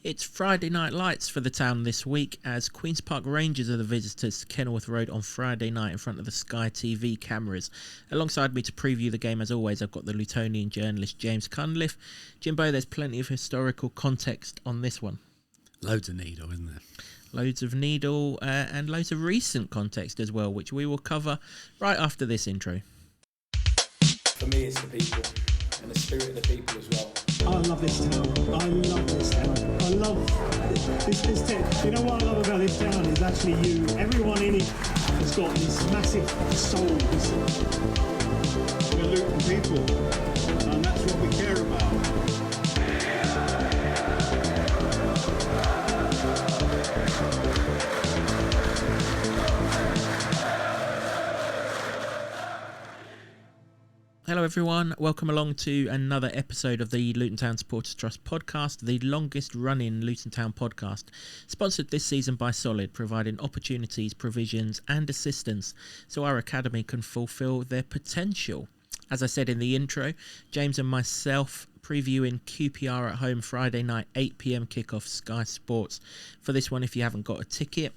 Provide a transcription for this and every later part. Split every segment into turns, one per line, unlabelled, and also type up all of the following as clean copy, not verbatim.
It's Friday night lights for the town this week as Queen's Park Rangers are the visitors to Kenilworth Road on Friday night in front of the Sky TV cameras. Alongside me to preview the game, as always, I've got the Lutonian journalist James Cunliffe. Jimbo, there's plenty of historical context on this one.
Loads of needle, isn't there?
Loads of needle and loads of recent context as well, which we will cover right after this intro.
For me, it's the people and the spirit of the people as well.
I love this town. I love this town. I love this town. You know what I love about this town is actually you. Everyone in it has got this massive soul.
We're Luton people, and that's what we care about.
Hello everyone, welcome along to another episode of the Luton Town Supporters Trust podcast, the longest running Luton Town podcast, sponsored this season by Solid, providing opportunities, provisions and assistance so our academy can fulfil their potential. As I said in the intro, James and myself previewing QPR at home Friday night 8pm kickoff Sky Sports. For this one, if you haven't got a ticket,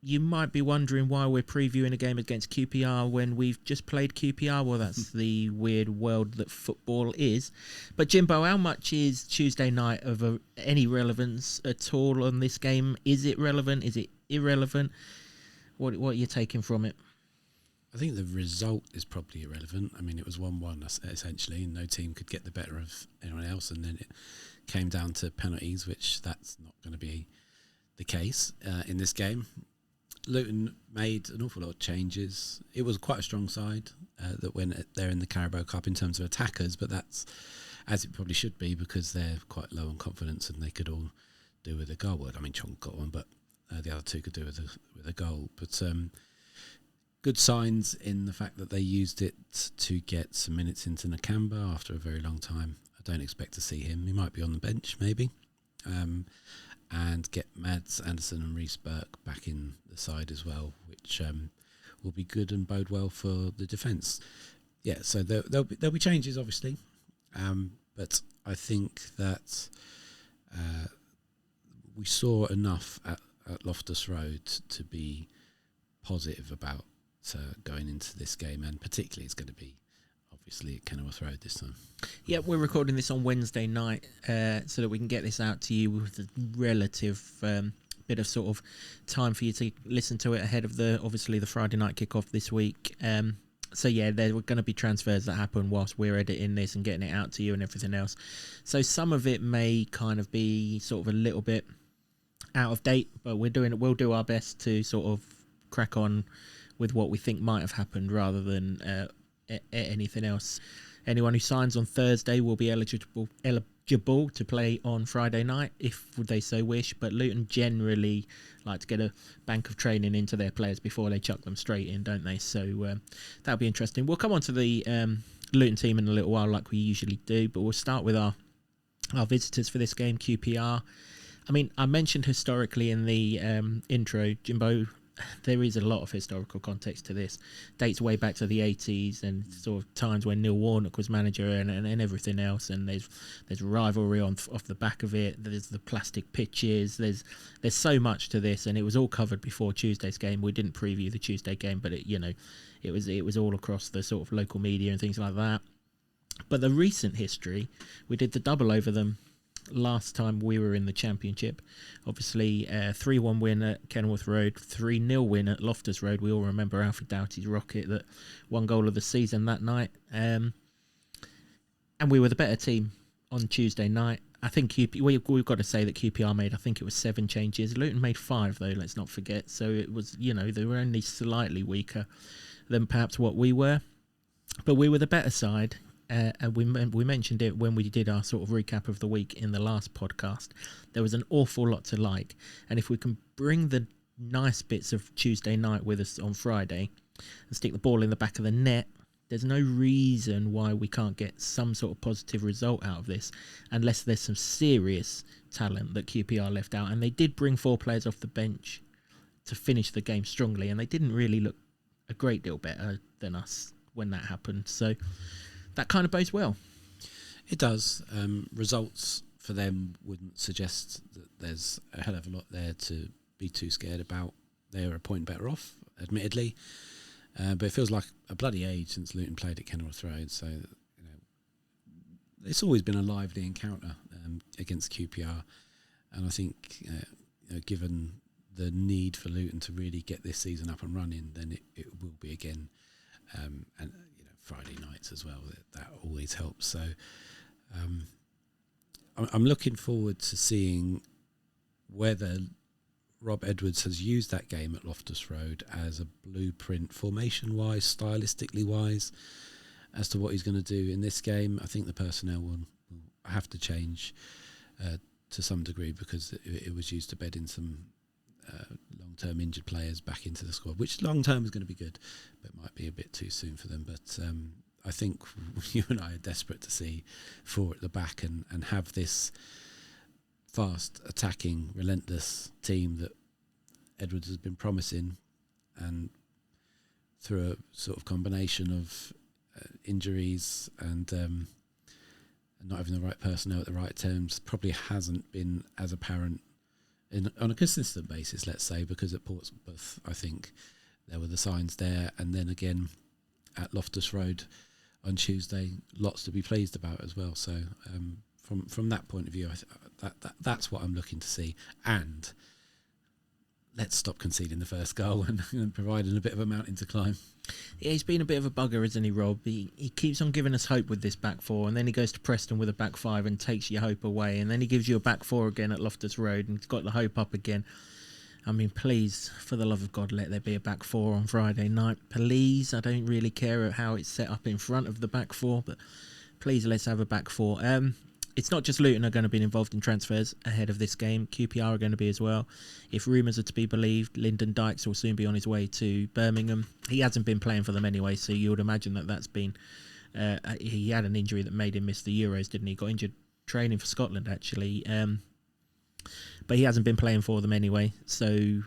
you might be wondering why we're previewing a game against QPR when we've just played QPR. Well, that's the weird world that football is. But Jimbo, how much is Tuesday night of any relevance at all on this game? Is it relevant? Is it irrelevant? What are you taking from it?
I think the result is probably irrelevant. I mean, it was 1-1 essentially, and no team could get the better of anyone else. And then it came down to penalties, which that's not going to be the case in this game. Luton made an awful lot of changes. It was quite a strong side that went there in the Carabao Cup in terms of attackers, but that's as it probably should be because they're quite low on confidence and they could all do with a goal. Well, I mean, Chong got one, but the other two could do with a goal. But good signs in the fact that they used it to get some minutes into Nakamba after a very long time. I don't expect to see him. He might be on the bench, maybe. And get Mads Anderson and Reece Burke back in the side as well, which will be good and bode well for the defence. Yeah, so there'll be changes, obviously, but I think that we saw enough at Loftus Road to be positive about going into this game, and particularly it's going to be obviously at Kenilworth Road this time.
Yeah, we're recording this on Wednesday night so that we can get this out to you with a relative bit of sort of time for you to listen to it ahead of the Friday night kickoff this week. So yeah, there were going to be transfers that happen whilst we're editing this and getting it out to you and everything else. So some of it may kind of be sort of a little bit out of date, but we'll do our best to sort of crack on with what we think might have happened rather than anything else. Anyone who signs on Thursday will be eligible to play on Friday night if they so wish, but Luton generally like to get a bank of training into their players before they chuck them straight in, don't they? So that'll be interesting. We'll come on to the Luton team in a little while like we usually do, but we'll start with our visitors for this game, QPR. I mean, I mentioned historically in the intro, Jimbo, there is a lot of historical context to this. Dates way back to the 80s and sort of times when Neil Warnock was manager and everything else. And there's rivalry off the back of it. There's the plastic pitches. There's so much to this, and it was all covered before Tuesday's game. We didn't preview the Tuesday game, but it was all across the sort of local media and things like that. But the recent history, we did the double over them last time we were in the Championship. Obviously 3-1 win at Kenilworth Road, 3-0 win at Loftus Road. We all remember Alfie Doughty's rocket, that one goal of the season that night, and we were the better team on Tuesday night. I think we've got to say that QPR made, I think it was 7 changes. Luton made 5 though, let's not forget, so it was, they were only slightly weaker than perhaps what we were, but we were the better side. And we mentioned it when we did our sort of recap of the week in the last podcast. There was an awful lot to like, and if we can bring the nice bits of Tuesday night with us on Friday and stick the ball in the back of the net, there's no reason why we can't get some sort of positive result out of this, unless there's some serious talent that QPR left out. And they did bring 4 players off the bench to finish the game strongly, and they didn't really look a great deal better than us when that happened. So that kind of bodes well.
It does. Results for them wouldn't suggest that there's a hell of a lot there to be too scared about. They are a point better off, admittedly, but it feels like a bloody age since Luton played at Kenilworth Road. So it's always been a lively encounter against QPR, and I think given the need for Luton to really get this season up and running, then it will be again, and Friday nights as well. That always helps. So I'm looking forward to seeing whether Rob Edwards has used that game at Loftus Road as a blueprint, formation-wise, stylistically-wise, as to what he's going to do in this game. I think the personnel will have to change to some degree, because it was used to bed in some long-term injured players back into the squad, which long-term is going to be good, but might be a bit too soon for them. But I think you and I are desperate to see four at the back and have this fast, attacking, relentless team that Edwards has been promising, and through a sort of combination of injuries and not having the right personnel at the right terms, probably hasn't been as apparent on a consistent basis, let's say, because at Portsmouth I think there were the signs there, and then again at Loftus Road on Tuesday, lots to be pleased about as well. So from that point of view, that's what I'm looking to see. And let's stop conceding the first goal and providing a bit of a mountain to climb.
Yeah, he's been a bit of a bugger, isn't he, Rob? He keeps on giving us hope with this back four, and then he goes to Preston with a back five and takes your hope away, and then he gives you a back four again at Loftus Road and he's got the hope up again. I mean, please, for the love of God, let there be a back four on Friday night. Please, I don't really care how it's set up in front of the back four, but please, let's have a back four. It's not just Luton are going to be involved in transfers ahead of this game. QPR are going to be as well. If rumours are to be believed, Lyndon Dykes will soon be on his way to Birmingham. He hasn't been playing for them anyway, so you would imagine that's been... he had an injury that made him miss the Euros, didn't he? Got injured training for Scotland, actually. But he hasn't been playing for them anyway, so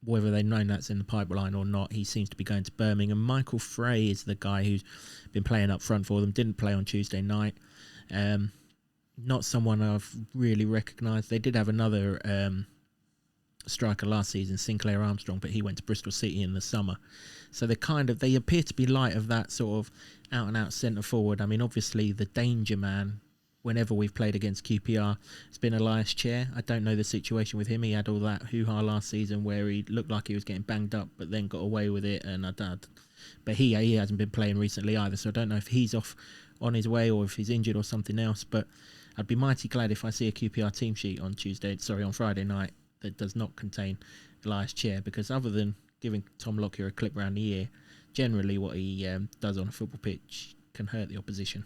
whether they've known that's in the pipeline or not, he seems to be going to Birmingham. Michael Frey is the guy who's been playing up front for them. Didn't play on Tuesday night. Not someone I've really recognised. They did have another striker last season, Sinclair Armstrong, but he went to Bristol City in the summer. So they appear to be light of that sort of out-and-out centre forward. I mean, obviously the danger man, whenever we've played against QPR, it's been Elias Chair. I don't know the situation with him. He had all that hoo-ha last season where he looked like he was getting banged up, but then got away with it. But he hasn't been playing recently either, so I don't know if he's off on his way or if he's injured or something else. But I'd be mighty glad if I see a QPR team sheet on Friday night that does not contain Elias Chair, because other than giving Tom Lockyer a clip around the ear, generally what he does on a football pitch can hurt the opposition.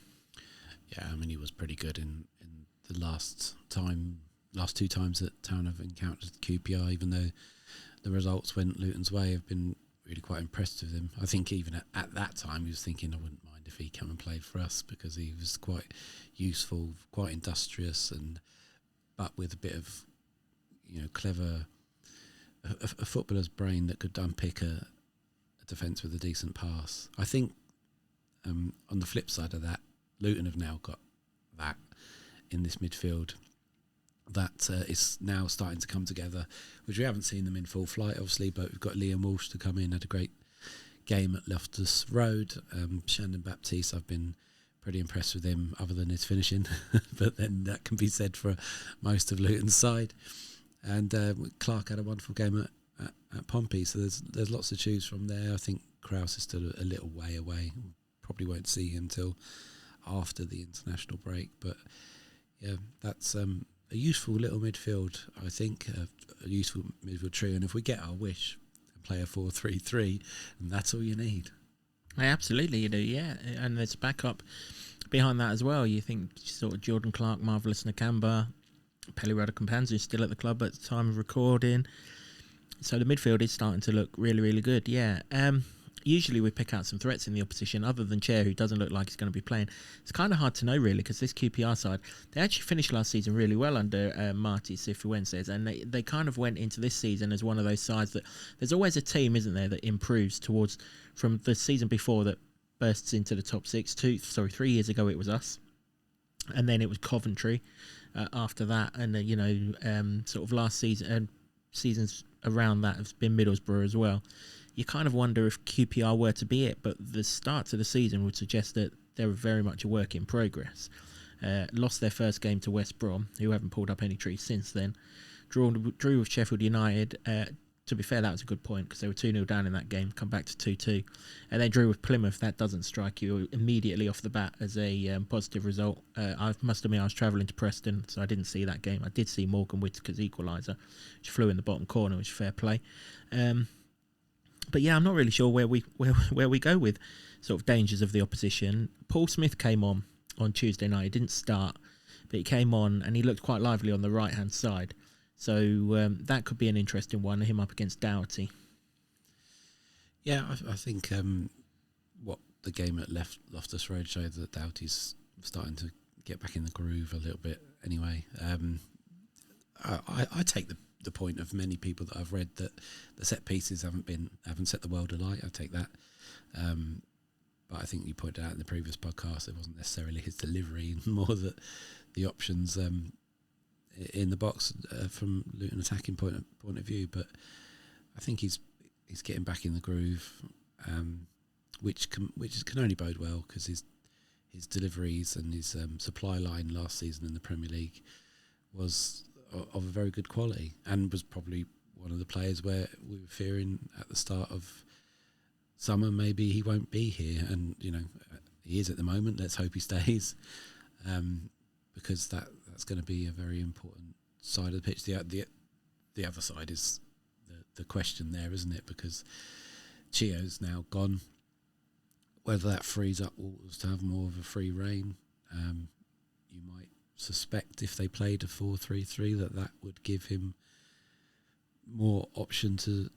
Yeah, I mean, he was pretty good in the last two times that Town have encountered QPR, even though the results went Luton's way. I've been really quite impressed with him. I think even at that time he was thinking, I wouldn't mind if he came and played for us, because he was quite useful, quite industrious, but with a bit of clever, a footballer's brain that could unpick a defence with a decent pass. I think on the flip side of that, Luton have now got that in this midfield that is now starting to come together, which we haven't seen them in full flight, obviously, but we've got Liam Walsh to come in, had a great game at Loftus Road. Shandon Baptiste, I've been pretty impressed with him, other than his finishing, but then that can be said for most of Luton's side. And Clark had a wonderful game at Pompey, so there's lots to choose from there. I think Krause is still a little way away. Probably won't see him till after the international break, but yeah, that's a useful little midfield, I think, a useful midfield trio. And if we get our wish and play a 4-3-3, that's all you need.
Absolutely, you do, yeah. And there's backup behind that as well. You think sort of Jordan Clark, Marvellous Nakamba, Pele Radicampanzu is still at the club at the time of recording. So the midfield is starting to look really, really good, yeah. Usually we pick out some threats in the opposition, other than Chair, who doesn't look like he's going to be playing. It's kind of hard to know, really, because this QPR side, they actually finished last season really well under Marty Cifuentes, and they kind of went into this season as one of those sides that there's always a team, isn't there, that improves towards, from the season before, that bursts into the top six. 3 years ago it was us, and then it was Coventry, after that, and sort of last season and seasons around that have been Middlesbrough as well. You kind of wonder if QPR were to be it, but the start to the season would suggest that they're very much a work in progress. Lost their first game to West Brom, who haven't pulled up any trees since then. Drew with Sheffield United. To be fair, that was a good point because they were 2-0 down in that game, come back to 2-2. And they drew with Plymouth. That doesn't strike you immediately off the bat as a positive result. I must admit I was travelling to Preston, so I didn't see that game. I did see Morgan Whittaker's equaliser, which flew in the bottom corner, which is fair play. But yeah, I'm not really sure where we go with sort of dangers of the opposition. Paul Smith came on Tuesday night. He didn't start, but he came on and he looked quite lively on the right-hand side. So that could be an interesting one, him up against Doughty.
Yeah, I think what the game at Loftus Road showed that Doughty's starting to get back in the groove a little bit anyway. I take the point of many people that I've read that the set pieces haven't set the world alight. I take that. But I think you pointed out in the previous podcast it wasn't necessarily his delivery, more that the options in the box from Luton attacking point of view. But I think he's getting back in the groove, which can only bode well because his deliveries and his supply line last season in the Premier League was of a very good quality and was probably one of the players where we were fearing at the start of summer maybe he won't be here, and he is at the moment. Let's hope he stays, because that's going to be a very important side of the pitch. The other side is the question there, isn't it? Because Chio's now gone. Whether that frees up Walters to have more of a free rein, you might suspect if they played a 4-3-3 that would give him more option to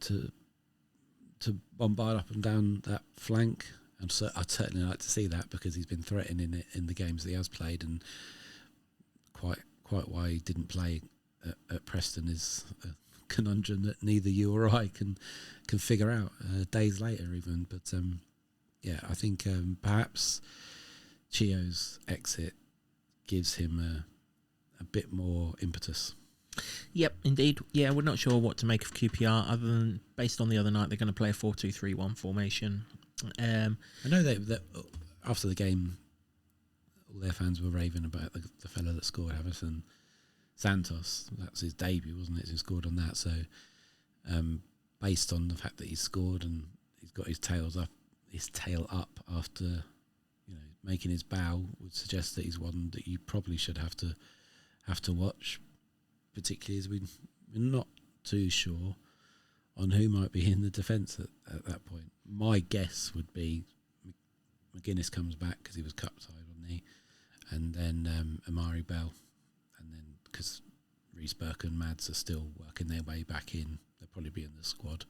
bombard up and down that flank. And so I'd certainly like to see that because he's been threatening it in the games that he has played, and quite why he didn't play at Preston is a conundrum that neither you or I can figure out days later even. But yeah, I think perhaps Chio's exit gives him a bit more impetus.
Yep, indeed. Yeah, we're not sure what to make of QPR other than based on the other night they're going to play a 4-2-3-1 formation.
I know that after the game all their fans were raving about the fellow that scored, Harrison Santos. That was his debut, wasn't it? He scored on that. So based on the fact that he scored and he's got his tail up after making his bow, would suggest that he's one that you probably should have to watch, particularly as we're not too sure on who might be in the defence at that point. My guess would be McGuinness comes back because he was cup-side, wasn't he? And then Amari Bell. And then because Reece Burke and Mads are still working their way back in, they'll probably be in the squad,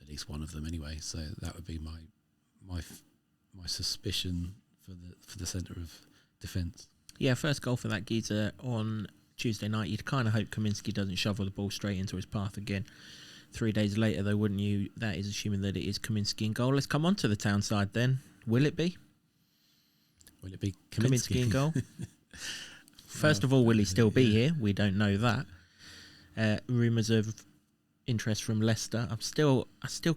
at least one of them anyway. So that would be my suspicion for the centre of defence.
Yeah, first goal for that geezer on Tuesday night. You'd kind of hope Kaminski doesn't shovel the ball straight into his path again. 3 days later, though, wouldn't you? That is assuming that it is Kaminski in goal. Let's come on to the town side then. Will it be?
Will it be
Kaminski in goal? First of all, will he still be here? We don't know that. Rumours of interest from Leicester. I still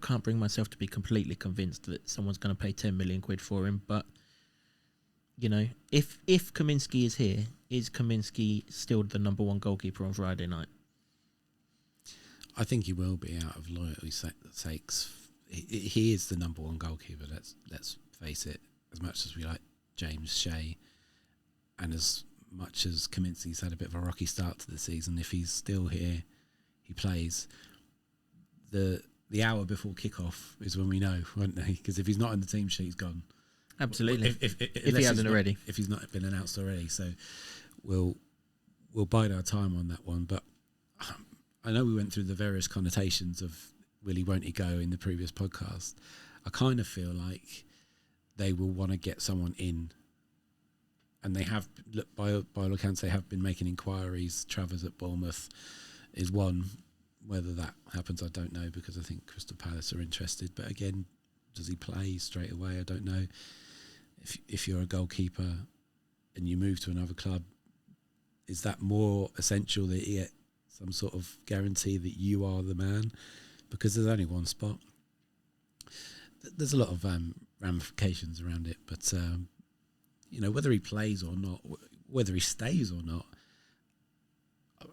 can't bring myself to be completely convinced that someone's going to pay 10 million quid for him. But if Kaminski is here, is Kaminski still the number one goalkeeper on Friday night?
I think he will be, out of loyalty sakes. He is the number one goalkeeper. Let's face it. As much as we like James Shea, and as much as Kaminski's had a bit of a rocky start to the season, if he's still here, he plays. The hour before kickoff is when we know, won't they? Because if he's not in the team sheet, he's gone.
Absolutely. If he hasn't already.
If he's not been announced already, so we'll bide our time on that one. But I know we went through the various connotations of will he, won't he go in the previous podcast. I kind of feel like they will want to get someone in, and they have, by all accounts, they have been making inquiries. Travers at Bournemouth is one. Whether that happens, I don't know, because I think Crystal Palace are interested. But again, does he play straight away? I don't know. If you're a goalkeeper and you move to another club, is that more essential that you get some sort of guarantee that you are the man? Because there's only one spot. There's a lot of ramifications around it, but whether he plays or not, whether he stays or not,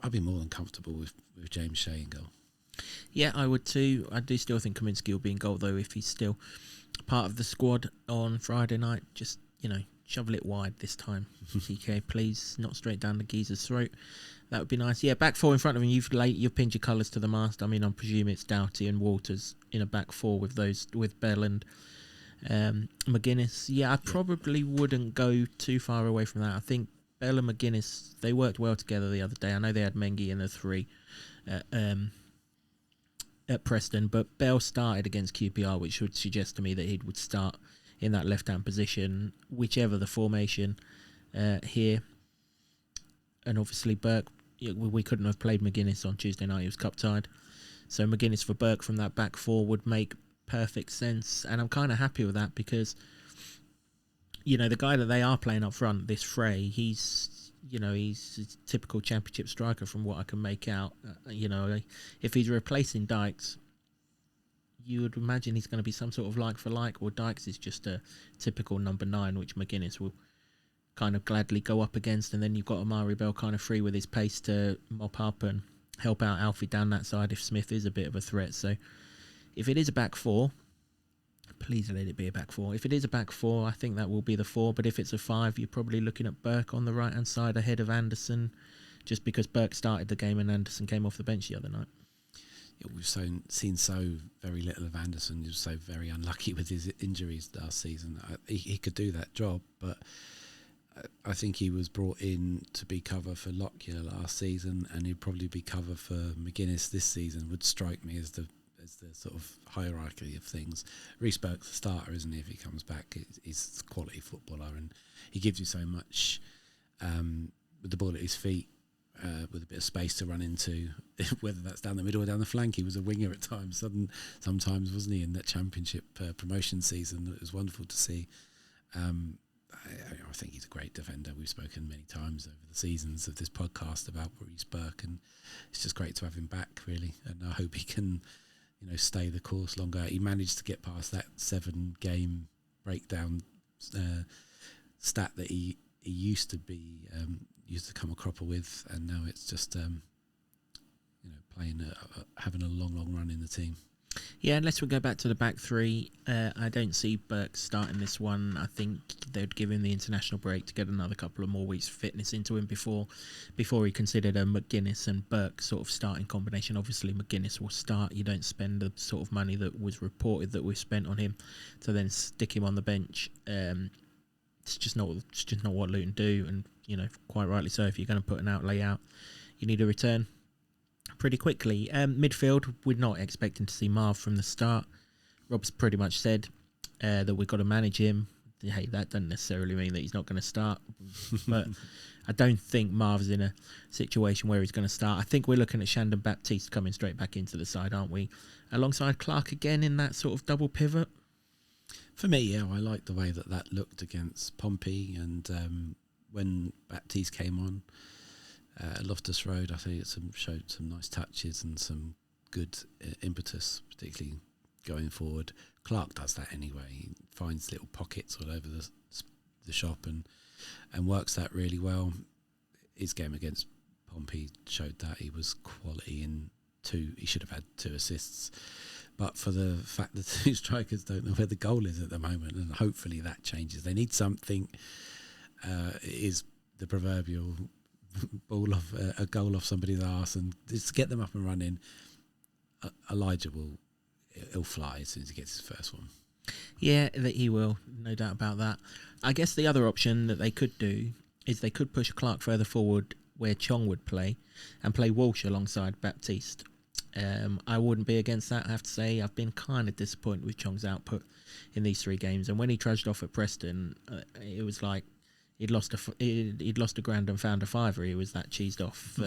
I'd be more than comfortable with James Shea in goal.
Yeah, I would too. I do still think Kaminsky will be in goal, though, if he's still part of the squad on Friday night. Just, shovel it wide this time. TK, please, not straight down the geezer's throat. That would be nice. Yeah, back four in front of him. You've pinned your colours to the mast. I mean, I presume it's Doughty and Walters in a back four with Bell and McGuinness. Yeah, I probably wouldn't go too far away from that. I think Bell and McGuinness, they worked well together the other day. I know they had Mengi in the three at Preston, but Bell started against QPR, which would suggest to me that he would start in that left-hand position, whichever the formation here. And obviously Burke, we couldn't have played McGuinness on Tuesday night. He was cup-tied. So McGuinness for Burke from that back four would make perfect sense. And I'm kind of happy with that because, the guy that they are playing up front, this Frey, he's a typical championship striker from what I can make out. If he's replacing Dykes, you would imagine he's going to be some sort of like for like, or Dykes is just a typical number 9, which McGuinness will kind of gladly go up against, and then you've got Amari Bell kind of free with his pace to mop up and help out Alfie down that side if Smith is a bit of a threat. So if it is a back four, please let it be a back four. If it is a back four, I think that will be the 4, but if it's a 5, you're probably looking at Burke on the right hand side ahead of Anderson, just because Burke started the game and Anderson came off the bench the other night.
Yeah, we've seen so very little of Anderson. He was so very unlucky with his injuries last season. He could do that job, but I think he was brought in to be cover for Lockyer last season, and he'd probably be cover for McGuinness this season. Would strike me as the sort of hierarchy of things. Reece Burke's the starter, isn't he? If he comes back, he's a quality footballer, and he gives you so much with the ball at his feet, with a bit of space to run into, whether that's down the middle or down the flank. He was a winger at times, sometimes, wasn't he, in that championship promotion season? It was wonderful to see. I think he's a great defender. We've spoken many times over the seasons of this podcast about Reece Burke, and it's just great to have him back, really. And I hope he can, stay the course longer. He managed to get past that 7-game breakdown stat that he used to come a cropper with, and now it's just having a long run in the team.
Yeah, unless we go back to the back three, I don't see Burke starting this one. I think they'd give him the international break to get another couple of more weeks of fitness into him before he considered a McGuinness and Burke sort of starting combination. Obviously, McGuinness will start. You don't spend the sort of money that was reported that we've spent on him to then stick him on the bench. It's just not what Luton do, and quite rightly so. If you're going to put an outlay out, you need a return pretty quickly. Midfield, we're not expecting to see Marv from the start. Rob's pretty much said that we've got to manage him. Hey, that doesn't necessarily mean that he's not going to start, but I don't think Marv's in a situation where he's going to start. I think we're looking at Shandon Baptiste coming straight back into the side, aren't we? Alongside Clark again in that sort of double pivot.
For me, yeah, I like the way that looked against Pompey, and when Baptiste came on, Loftus Road, I think it showed some nice touches and some good impetus, particularly going forward. Clark does that anyway. He finds little pockets all over the shop and works that really well. His game against Pompey showed that he was quality in 2. He should have had 2 assists. But for the fact that 2 strikers don't know where the goal is at the moment, and hopefully that changes. They need something. It is the proverbial ball off a goal off somebody's arse, and just to get them up and running. Elijah he'll fly as soon as he gets his first one.
Yeah, that he will, no doubt about that. I guess the other option that they could do is they could push Clark further forward where Chong would play and play Walsh alongside Baptiste. I wouldn't be against that, I have to say. I've been kind of disappointed with Chong's output in these 3 games, and when he trudged off at Preston, it was like he'd lost a grand and found a fiver. He was that cheesed off.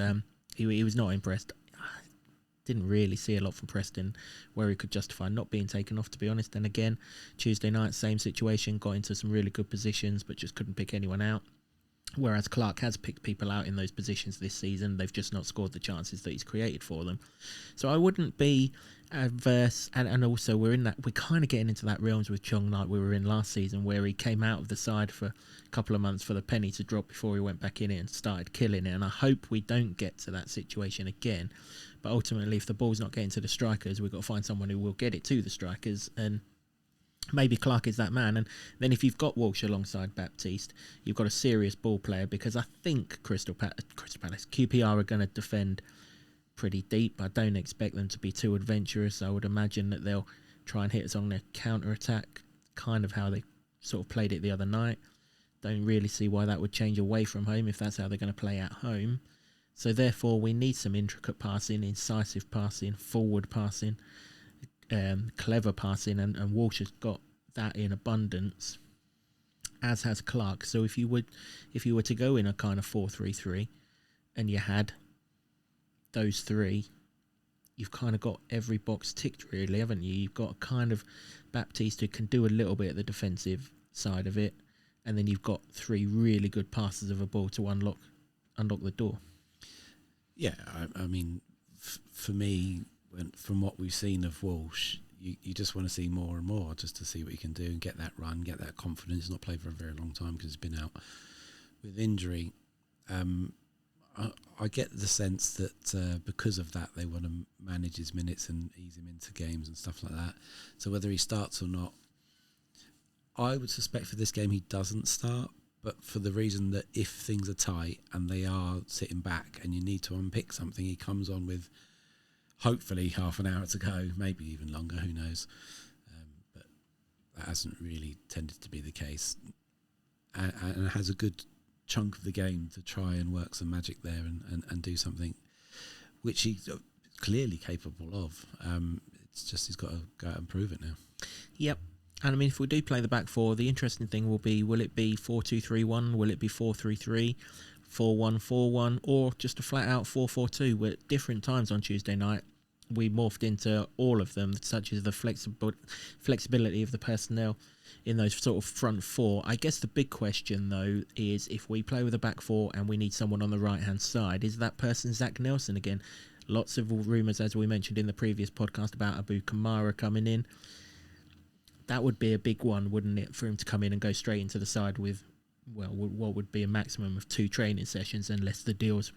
He was not impressed. Didn't really see a lot from Preston where he could justify not being taken off, to be honest. And again, Tuesday night, same situation, got into some really good positions but just couldn't pick anyone out. Whereas Clark has picked people out in those positions this season. They've just not scored the chances that he's created for them. So I wouldn't be adverse. And also we're kind of getting into that realms with Chong like we were in last season, where he came out of the side for a couple of months for the penny to drop before he went back in it and started killing it. And I hope we don't get to that situation again. But ultimately, if the ball's not getting to the strikers, we've got to find someone who will get it to the strikers. And maybe Clark is that man. And then if you've got Walsh alongside Baptiste, you've got a serious ball player, because I think Crystal Palace, QPR are going to defend pretty deep. I don't expect them to be too adventurous. I would imagine that they'll try and hit us on their counter-attack, kind of how they sort of played it the other night. Don't really see why that would change away from home if that's how they're going to play at home. So therefore, we need some intricate passing, incisive passing, forward passing, clever passing, and Walsh has got that in abundance, as has Clark. So if you were to go in a kind of 4-3-3 and you had those three, you've kind of got every box ticked, really, haven't you? You've got a kind of Baptiste who can do a little bit of the defensive side of it, and then you've got three really good passes of a ball to unlock the door.
Yeah, I mean, for me, from what we've seen of Walsh, you just want to see more and more, just to see what he can do and get that run, get that confidence. He's not played for a very long time because he's been out with injury. I get the sense that because of that, they want to manage his minutes and ease him into games and stuff like that. So whether he starts or not, I would suspect for this game he doesn't start, but for the reason that if things are tight and they are sitting back and you need to unpick something, he comes on with hopefully half an hour to go, maybe even longer, who knows. But that hasn't really tended to be the case. And has a good chunk of the game to try and work some magic there and do something which he's clearly capable of. It's just he's got to go out and prove it now.
Yep. And I mean, if we do play the back four, the interesting thing will be, will it be 4-2-3-1? Will it be 4-3-3, 4-1-4-1, or just a flat out 4-4-2? At different times on Tuesday night, we morphed into all of them, such as the flexibility of the personnel in those sort of front four. I guess the big question, though, is if we play with a back four and we need someone on the right-hand side, is that person Zack Nelson again? Lots of rumours, as we mentioned in the previous podcast, about Abu Kamara coming in. That would be a big one, wouldn't it, for him to come in and go straight into the side with, well, what would be a maximum of 2 training sessions, unless the deal's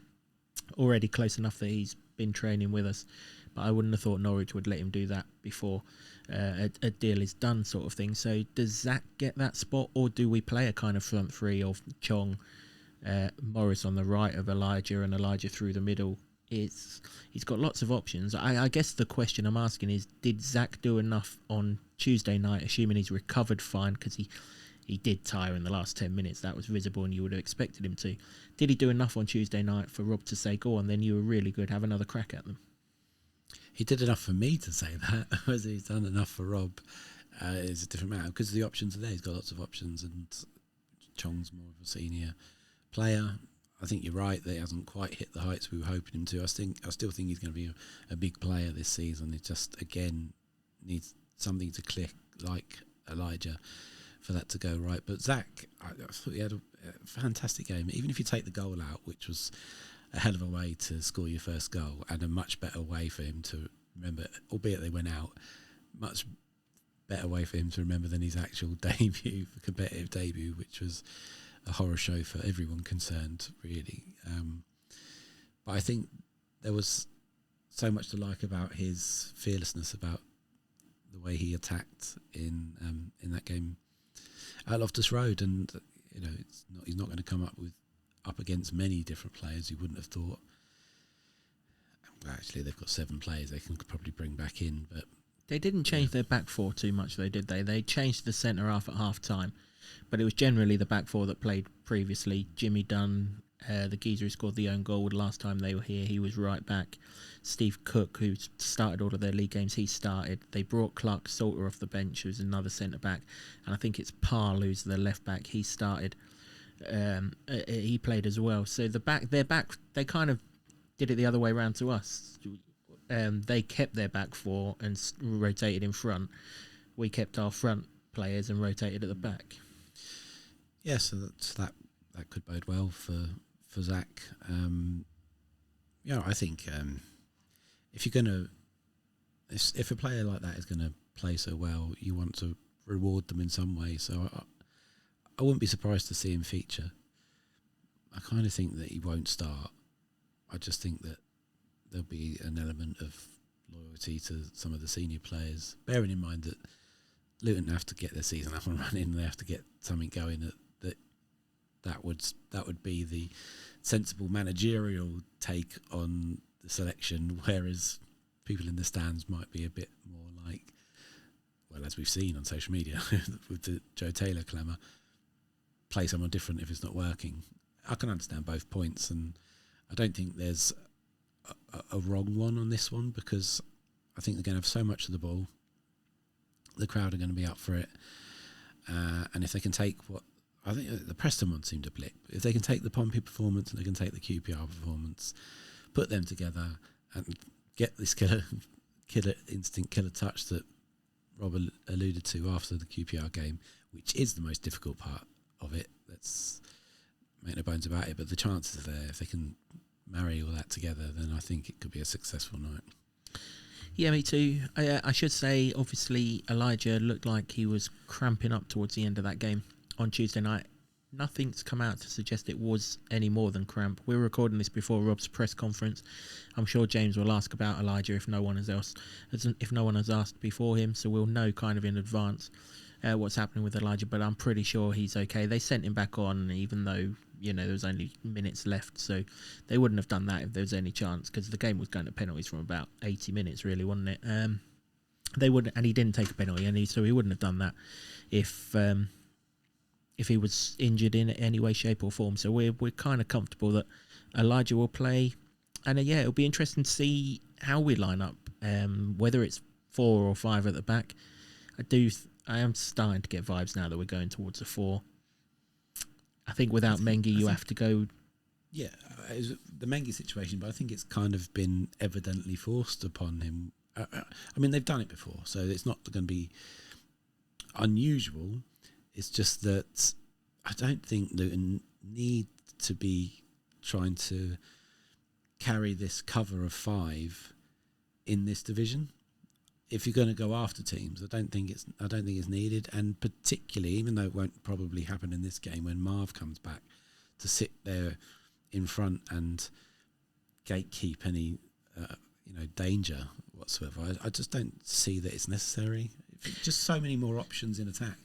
already close enough that he's been training with us. But I wouldn't have thought Norwich would let him do that before a deal is done, sort of thing. So does Zack get that spot, or do we play a kind of front three of Chong, Morris on the right of Elijah, and Elijah through the middle? He's got lots of options. I guess the question I'm asking is, did Zack do enough on Tuesday night, assuming he's recovered fine, because he did tire in the last 10 minutes. That was visible and you would have expected him to. Did he do enough on Tuesday night for Rob to say, go on, then you were really good, have another crack at them?
He did enough for me to say that. Whether he's done enough for Rob is a different matter, because the options are there. He's got lots of options, and Chong's more of a senior player. I think you're right that he hasn't quite hit the heights we were hoping him to. I still think he's going to be a big player this season. He just, again, needs something to click like Elijah for that to go right. But Zack, I thought he had a fantastic game. Even if you take the goal out, which was a hell of a way to score your first goal, and a much better way for him to remember, albeit they went out, much better way for him to remember than his actual debut, competitive debut, which was a horror show for everyone concerned, really. But I think there was so much to like about his fearlessness, about the way he attacked in that game at Loftus Road, and he's not going to come up against many different players. You wouldn't have thought. Well, actually, they've got 7 players they can probably bring back in, but
they didn't change their back four too much, though, did they? They changed the centre half at half time, but it was generally the back four that played previously. Jimmy Dunn, the geezer who scored the own goal last time they were here, he was right back. Steve Cook, who started all of their league games, he started. They brought Clark Salter off the bench, who's another centre back, and I think it's Parle who's the left back. He started. He played as well. So their back, they kind of did it the other way around to us. They kept their back four and rotated in front. We kept our front players and rotated at the back.
Yeah, so that could bode well for Zack. I think if you're gonna, if a player like that is gonna play so well, you want to reward them in some way. So I wouldn't be surprised to see him feature. I kind of think that he won't start. I just think that there'll be an element of loyalty to some of the senior players, bearing in mind that Luton have to get their season up and running. They have to get something going that would be the sensible managerial take on the selection, whereas people in the stands might be a bit more like, well, as we've seen on social media with the Joe Taylor clamour, play someone different if it's not working. I can understand both points, and I don't think there's a wrong one on this one, because I think they're going to have so much of the ball. The crowd are going to be up for it, and if they can take what I think the Preston one seemed a blip. If they can take the Pompey performance and they can take the QPR performance, put them together and get this killer instinct, killer touch that Rob alluded to after the QPR game, which is the most difficult part of it. Let's make no bones about it. But the chances are there. If they can marry all that together, then I think it could be a successful night.
Yeah, me too. I should say, obviously, Elijah looked like he was cramping up towards the end of that game on Tuesday night. Nothing's come out to suggest it was any more than cramp. We're recording this before Rob's press conference. I'm sure James will ask about Elijah if no one has asked before him, so we'll know kind of in advance what's happening with Elijah, but I'm pretty sure he's okay. They sent him back on, even though there was only minutes left, so they wouldn't have done that if there was any chance, because the game was going to penalties from about 80 minutes, really, wasn't it? They wouldn't, and he didn't take a penalty, so he wouldn't have done that if he was injured in any way, shape or form. So we're kind of comfortable that Elijah will play. And it'll be interesting to see how we line up, whether it's 4 or 5 at the back. I am starting to get vibes now that we're going towards a 4. I think without Mengi, you have to go...
Yeah, it was the Mengi situation, but I think it's kind of been evidently forced upon him. I mean, they've done it before, so it's not going to be unusual. It's just that I don't think Luton need to be trying to carry this cover of 5 in this division. If you're going to go after teams, I don't think it's needed, and particularly, even though it won't probably happen in this game, when Marv comes back, to sit there in front and gatekeep any danger whatsoever. I just don't see that it's necessary. Just so many more options in attack.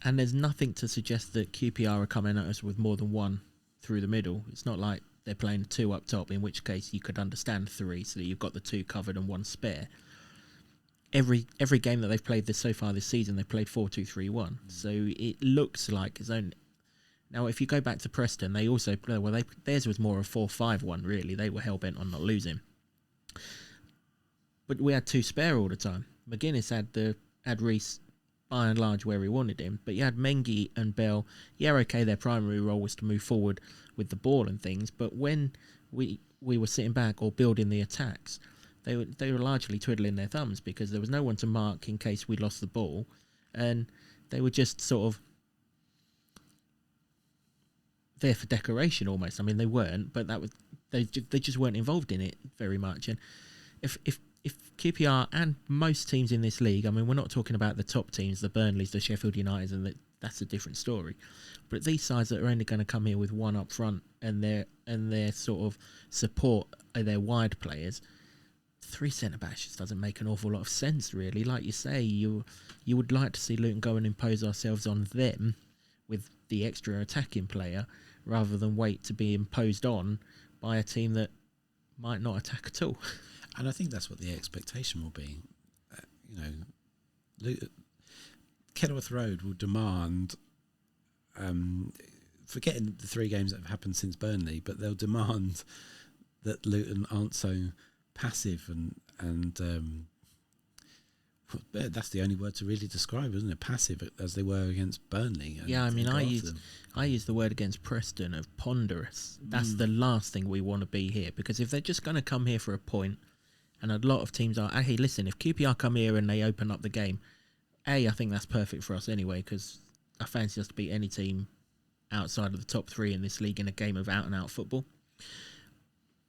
And there's nothing to suggest that QPR are coming at us with more than 1 through the middle. It's not like they're playing 2 up top, in which case you could understand 3, so that you've got the 2 covered and 1 spare. Every game that they've played so far this season, they've played 4-2-3-1. So it looks like it's only... Now, if you go back to Preston, they also... theirs was more a 4-5-1, really. They were hell-bent on not losing. But we had 2 spare all the time. McGuinness had Reece by and large where he wanted him, but you had Mengi and Bell. Yeah, okay, their primary role was to move forward with the ball and things, but when we were sitting back or building the attacks, they were largely twiddling their thumbs, because there was no one to mark in case we lost the ball, and they were just sort of there for decoration almost. I mean, they weren't, but they just weren't involved in it very much. And if QPR and most teams in this league, I mean, we're not talking about the top teams, the Burnleys, the Sheffield Uniteds, and that's a different story. But these sides that are only going to come here with 1 up front and their sort of support are their wide players, 3 centre-backs just doesn't make an awful lot of sense, really. Like you say, you would like to see Luton go and impose ourselves on them with the extra attacking player, rather than wait to be imposed on by a team that might not attack at all.
And I think that's what the expectation will be. Kenilworth Road will demand, forgetting the 3 games that have happened since Burnley, but they'll demand that Luton aren't so passive and that's the only word to really describe, isn't it? Passive, as they were against Burnley.
Yeah, I mean, I use the word against Preston of ponderous. That's the last thing we want to be here, because if they're just going to come here for a point, and a lot of teams are, hey, listen, if QPR come here and they open up the game, I think that's perfect for us anyway, because I fancy us to beat any team outside of the top three in this league in a game of out and out football.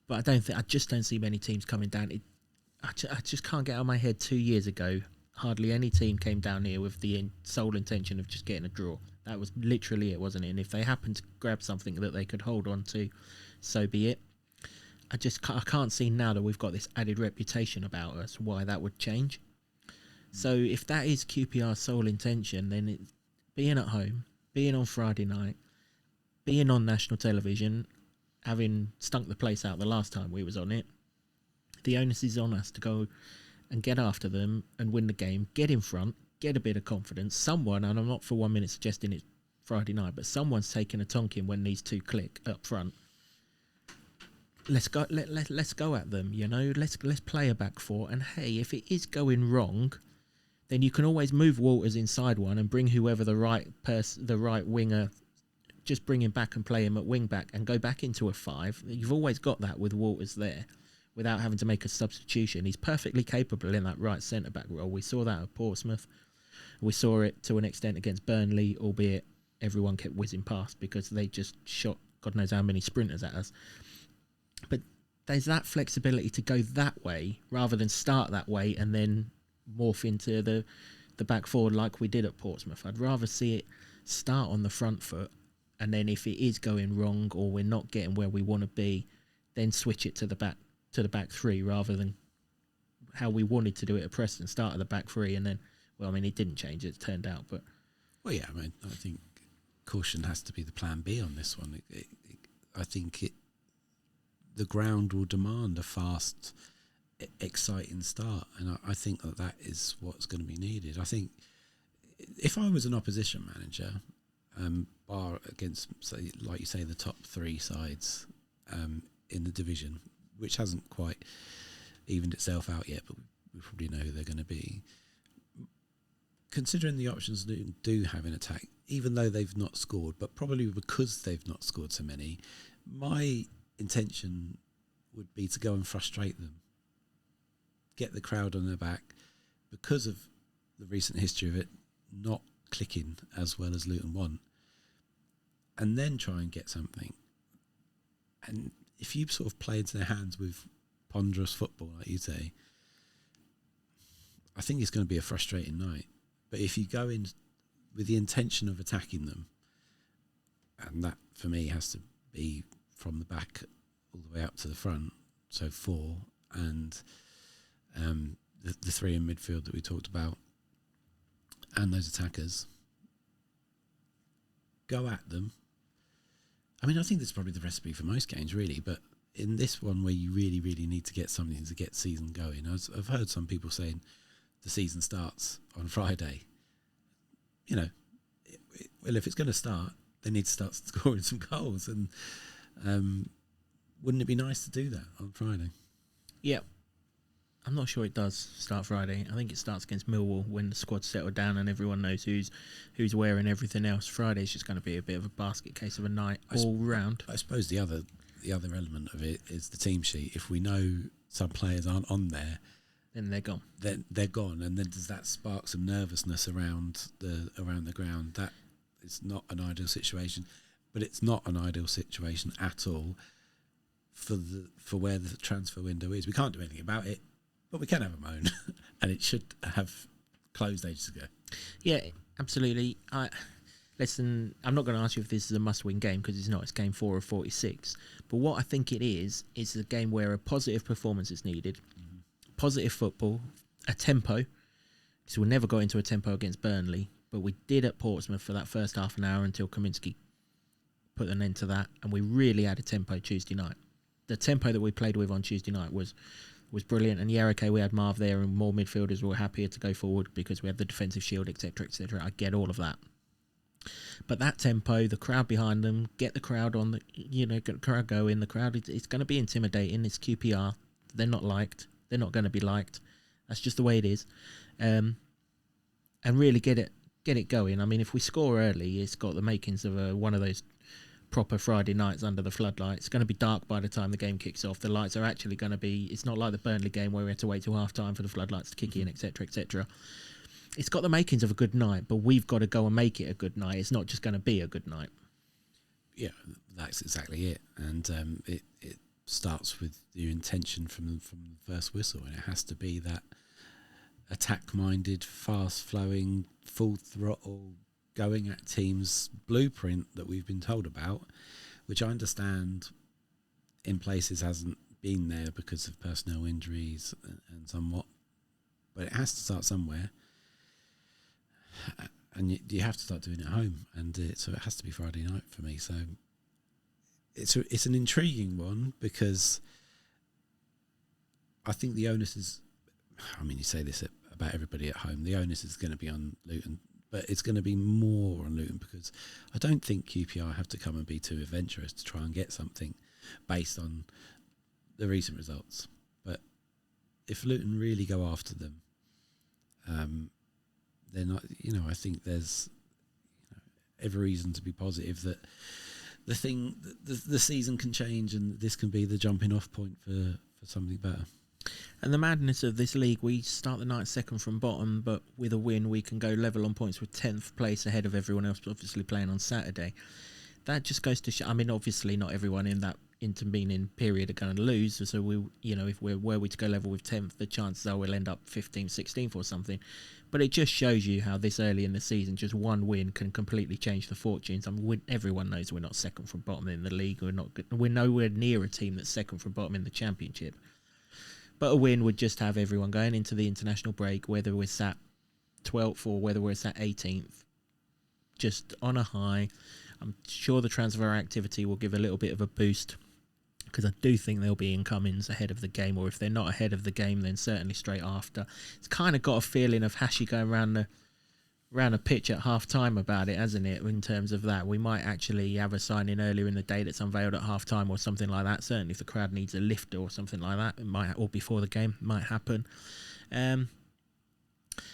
But I just don't see many teams coming down. I just can't get out of my head 2 years ago. Hardly any team came down here with the sole intention of just getting a draw. That was literally it, wasn't it? And if they happened to grab something that they could hold on to, so be it. I can't see now that we've got this added reputation about us why that would change. So if that is QPR's sole intention, then being at home, being on Friday night, being on national television, having stunk the place out the last time we was on it, the onus is on us to go and get after them and win the game, get in front, get a bit of confidence. Someone, and I'm not for 1 minute suggesting it's Friday night, but someone's taking a Tonkin when these two click up front. Let's go. Let's go at them. You know, let's play a back four. And hey, if it is going wrong, then you can always move Walters inside one and bring whoever the right winger. Just bring him back and play him at wing back and go back into a 5. You've always got that with Walters there, without having to make a substitution. He's perfectly capable in that right centre back role. We saw that at Portsmouth. We saw it to an extent against Burnley, albeit everyone kept whizzing past because they just shot God knows how many sprinters at us. But there's that flexibility to go that way rather than start that way and then morph into the back forward like we did at Portsmouth. I'd rather see it start on the front foot, and then if it is going wrong or we're not getting where we want to be, then switch it to the back three rather than how we wanted to do it at Preston, start at the back three and then, well, I mean, it didn't change, it turned out, but...
Well, yeah, I mean, I think caution has to be the plan B on this one. I think the ground will demand a fast, exciting start, and I think that is what's going to be needed. I think if I was an opposition manager, bar against, say, like you say, the top 3 sides in the division, which hasn't quite evened itself out yet, but we probably know who they're going to be. Considering the options Luton do have in attack, even though they've not scored, but probably because they've not scored so many, my intention would be to go and frustrate them, get the crowd on their back, because of the recent history of it not clicking as well as Luton want, and then try and get something. And if you sort of play into their hands with ponderous football, like you say, I think it's going to be a frustrating night. But if you go in with the intention of attacking them, and that for me has to be from the back all the way up to the front, so 4 and the 3 in midfield that we talked about, and those attackers, go at them. I mean, I think that's probably the recipe for most games, really, but in this one where you really, really need to get something to get season going, I've heard some people saying the season starts on Friday. You know, well, if it's going to start, they need to start scoring some goals, and wouldn't it be nice to do that on Friday?
Yeah. I'm not sure it does start Friday. I think it starts against Millwall when the squad's settled down and everyone knows who's where and everything else. Friday's just going to be a bit of a basket case of a night all round.
I suppose the other element of it is the team sheet. If we know some players aren't on there,
then they're gone.
Then they're gone, and then does that spark some nervousness around the ground? That is not an ideal situation, but it's not an ideal situation at all for where the transfer window is. We can't do anything about it, but we can have a moan, and it should have closed ages ago.
Yeah, absolutely. Listen, I'm not going to ask you if this is a must-win game because it's not. It's game 4 of 46. But what I think it is a game where a positive performance is needed. Positive football, a tempo, because we never got into a tempo against Burnley, but we did at Portsmouth for that first half an hour until Kaminsky put an end to that, and we really had a tempo Tuesday night. The tempo that we played with on Tuesday night was brilliant, and yeah, okay, we had Marv there and more midfielders were happier to go forward because we had the defensive shield, etc., etc. I get all of that. But that tempo, the crowd behind them, get the crowd on, get the crowd going, the crowd, it's going to be intimidating, it's QPR, they're not liked. They're not going to be liked. That's just the way it is. And really get it going. I mean, if we score early, it's got the makings of one of those proper Friday nights under the floodlights. It's going to be dark by the time the game kicks off. The lights are actually going to be... It's not like the Burnley game where we had to wait till half-time for the floodlights to kick in, etc., etc. It's got the makings of a good night, but we've got to go and make it a good night. It's not just going to be a good night.
Yeah, that's exactly it. And it starts with your intention from the first whistle, and it has to be that attack-minded, fast-flowing, full throttle, going at teams blueprint that we've been told about, which I understand in places hasn't been there because of personnel injuries and somewhat, but it has to start somewhere, and you have to start doing it at home, and so it has to be Friday night for me. So it's an intriguing one, because I think the onus is, I mean, you say this about everybody at home, the onus is going to be on Luton, but it's going to be more on Luton, because I don't think QPR have to come and be too adventurous to try and get something based on the recent results. But if Luton really go after them, then I think there's every reason to be positive that the season can change, and this can be the jumping off point for something better.
And the madness of this league, we start the night second from bottom, but with a win we can go level on points with 10th place ahead of everyone else, obviously playing on Saturday. That just goes to show, I mean, obviously not everyone in that intervening period are going to lose, so we, if were we to go level with 10th, the chances are we'll end up 15th, 16th or something. But it just shows you how this early in the season, just one win can completely change the fortunes. I mean, everyone knows we're not second from bottom in the league. We're nowhere near a team that's second from bottom in the Championship. But a win would just have everyone going into the international break, whether we're sat 12th or whether we're sat 18th, just on a high. I'm sure the transfer activity will give a little bit of a boost, because I do think there'll be incomings ahead of the game, or if they're not ahead of the game, then certainly straight after. It's kind of got a feeling of Hashi going around the pitch at half-time about it, hasn't it, in terms of that. We might actually have a signing earlier in the day that's unveiled at half-time or something like that. Certainly if the crowd needs a lift or something like that, it might, or before the game, it might happen.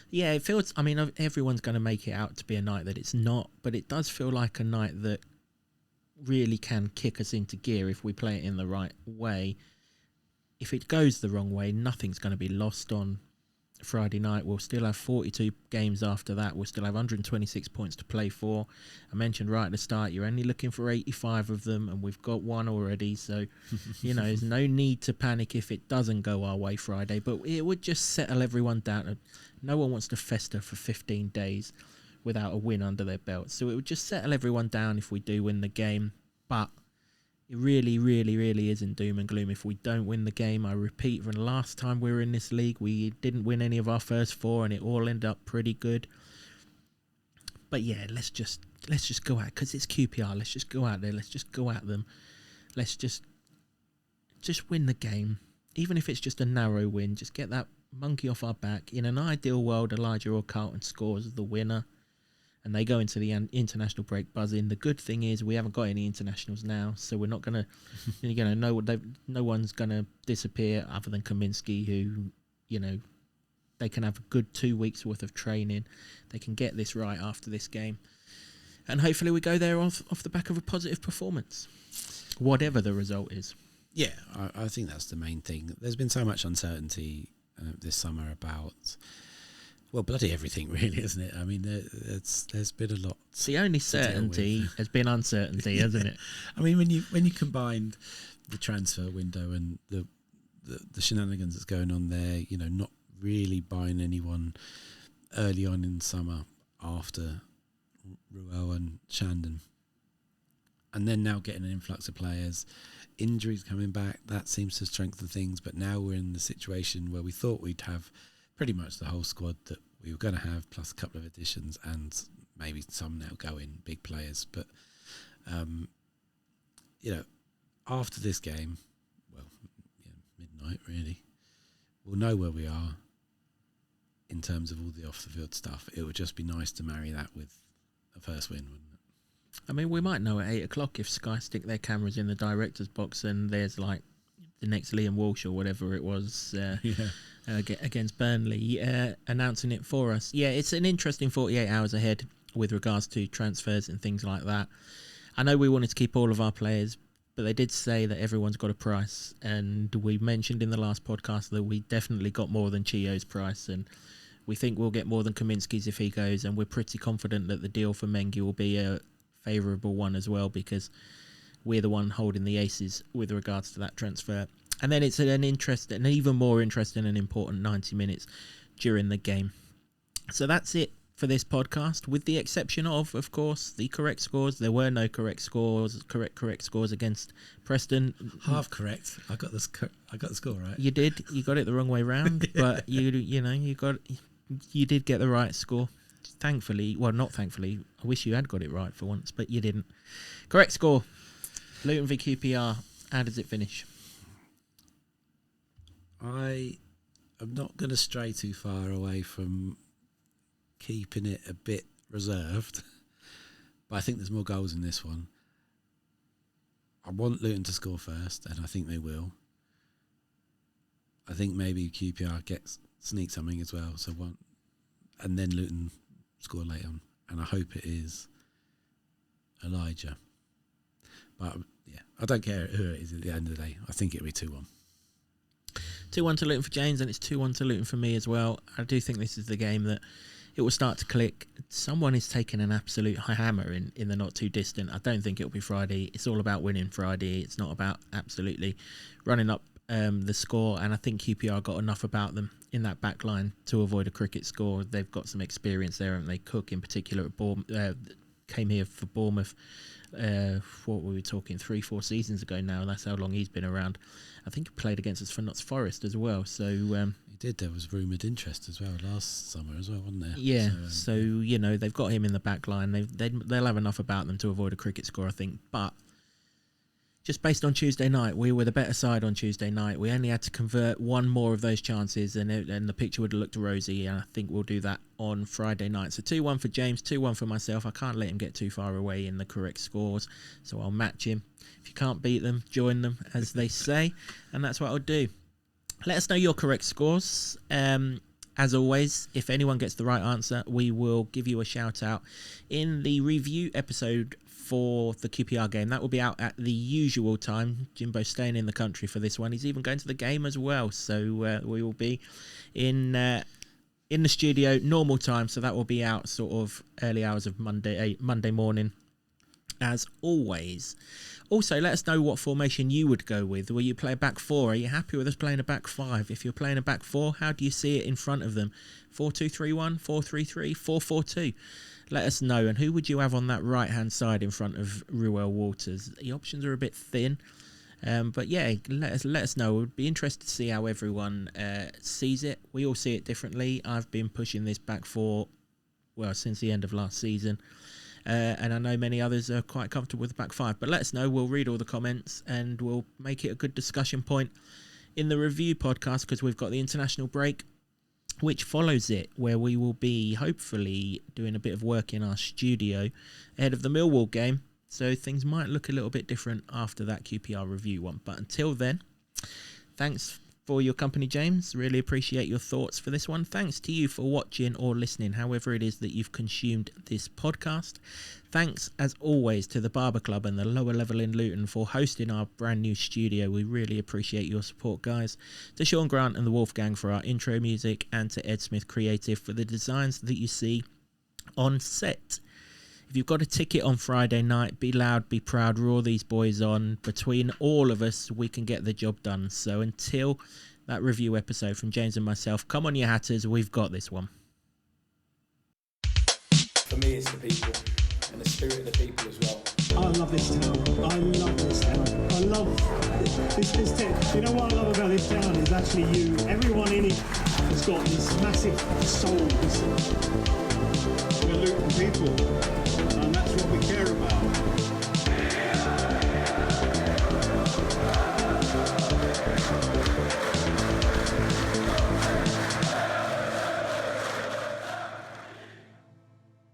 Yeah, it feels, I mean, everyone's going to make it out to be a night that it's not, but it does feel like a night that really can kick us into gear if we play it in the right way. If it goes the wrong way, nothing's going to be lost on Friday night. We'll still have 42 games after that. We'll still have 126 points to play for. I mentioned right at the start, you're only looking for 85 of them, and we've got one already. So, there's no need to panic if it doesn't go our way Friday, but it would just settle everyone down. No one wants to fester for 15 days without a win under their belt. So it would just settle everyone down if we do win the game. But it really, really, really isn't doom and gloom if we don't win the game. I repeat, from the last time we were in this league, we didn't win any of our first four, and it all ended up pretty good. But yeah, let's just go out, because it's QPR. Let's just go out there. Let's just go at them. Let's just win the game, even if it's just a narrow win. Just get that monkey off our back. In an ideal world, Elijah or Carlton scores the winner, and they go into the international break buzzing. The good thing is we haven't got any internationals now, so we're not going to, no one's going to disappear other than Kaminsky, who, they can have a good 2 weeks worth of training. They can get this right after this game. And hopefully we go there off the back of a positive performance, whatever the result is. Yeah,
I think that's the main thing. There's been so much uncertainty this summer about, well, bloody everything, really, isn't it? I mean, there's been a lot.
The only certainty has been uncertainty, hasn't it?
I mean, when you combined the transfer window and the shenanigans that's going on there, not really buying anyone early on in summer after Ruel and Shandon, and then now getting an influx of players, injuries coming back, that seems to strengthen things. But now we're in the situation where we thought we'd have pretty much the whole squad that we were going to have, plus a couple of additions and maybe some now going, big players. But, after this game, midnight really, we'll know where we are in terms of all the off-the-field stuff. It would just be nice to marry that with a first win, wouldn't it?
I mean, we might know at 8 o'clock if Sky stick their cameras in the director's box and there's like the next Liam Walsh or whatever it was against Burnley, announcing it for us. Yeah, it's an interesting 48 hours ahead with regards to transfers and things like that. I know we wanted to keep all of our players, but they did say that everyone's got a price, and we mentioned in the last podcast that we definitely got more than Chio's price, and we think we'll get more than Kaminsky's if he goes, and we're pretty confident that the deal for Mengi will be a favourable one as well, because we're the one holding the aces with regards to that transfer. And then it's an even more interesting and important 90 minutes during the game. So that's it for this podcast, with the exception of course, the correct scores. There were no correct scores against Preston.
Half correct. I got the score right.
You did. You got it the wrong way round, but you did get the right score. Thankfully, well, not thankfully. I wish you had got it right for once, but you didn't. Correct score: Luton v QPR. How does it finish?
I am not going to stray too far away from keeping it a bit reserved, but I think there's more goals in this one. I want Luton to score first, and I think they will. I think maybe QPR sneak something as well, and then Luton score late on, and I hope it is Elijah. But yeah, I don't care who it is at the end of the day. I think it'll be 2-1.
2-1 to Luton for James, and it's 2-1 to Luton for me as well. I do think this is the game that it will start to click. Someone is taking an absolute hammer in the not too distant. I don't think it'll be Friday. It's all about winning Friday. It's not about absolutely running up the score, and I think QPR got enough about them in that back line to avoid a cricket score. They've got some experience there, haven't they? Cook in particular at came here for Bournemouth. What were we talking, 3-4 seasons ago now? That's how long he's been around. I think he played against us for Notts Forest as well. So
he did. There was rumoured interest as well last summer as well, wasn't there?
Yeah. So they've got him in the back line. They'll have enough about them to avoid a cricket score, I think. But just based on Tuesday night, we were the better side on Tuesday night. We only had to convert one more of those chances, and the picture would have looked rosy. And I think we'll do that on Friday night. So 2-1 for James, 2-1 for myself. I can't let him get too far away in the correct scores, so I'll match him. If you can't beat them, join them, as they say, and that's what I'll do. Let us know your correct scores. As always, if anyone gets the right answer, we will give you a shout out in the review episode for the QPR game. That will be out at the usual time. Jimbo's staying in the country for this one. He's even going to the game as well. So we will be in the studio normal time. So that will be out sort of early hours of Monday morning, as always. Also, let us know what formation you would go with. Will you play a back four? Are you happy with us playing a back five? If you're playing a back four, how do you see it in front of them? 4-2-3-1, 4-3-3, 4-4-2? Let us know. And who would you have on that right-hand side in front of Ruel Waters? The options are a bit thin. But yeah, let us know. We'd be interested to see how everyone sees it. We all see it differently. I've been pushing this back four, since the end of last season. And I know many others are quite comfortable with the back five. But let us know. We'll read all the comments and we'll make it a good discussion point in the review podcast, because we've got the international break, which follows it, where we will be hopefully doing a bit of work in our studio ahead of the Millwall game. So things might look a little bit different after that QPR review one. But until then, thanks for your company, James. Really appreciate your thoughts for this one. Thanks to you for watching or listening, however it is that you've consumed this podcast. Thanks, as always, to the Barber Club and the Lower Level in Luton for hosting our brand new studio. We really appreciate your support, guys. To Sean Grant and the Wolfgang for our intro music, and to Ed Smith Creative for the designs that you see on set. If you've got a ticket on Friday night, be loud, be proud, roar these boys on. Between all of us, we can get the job done. So until that review episode from James and myself, come on, you Hatters, we've got this one.
For me, it's the people and the spirit of the people as well.
I love this town. I love this town. I love this town. You know what I love about this town is actually you. Everyone in it has got this massive soul.
The Luton people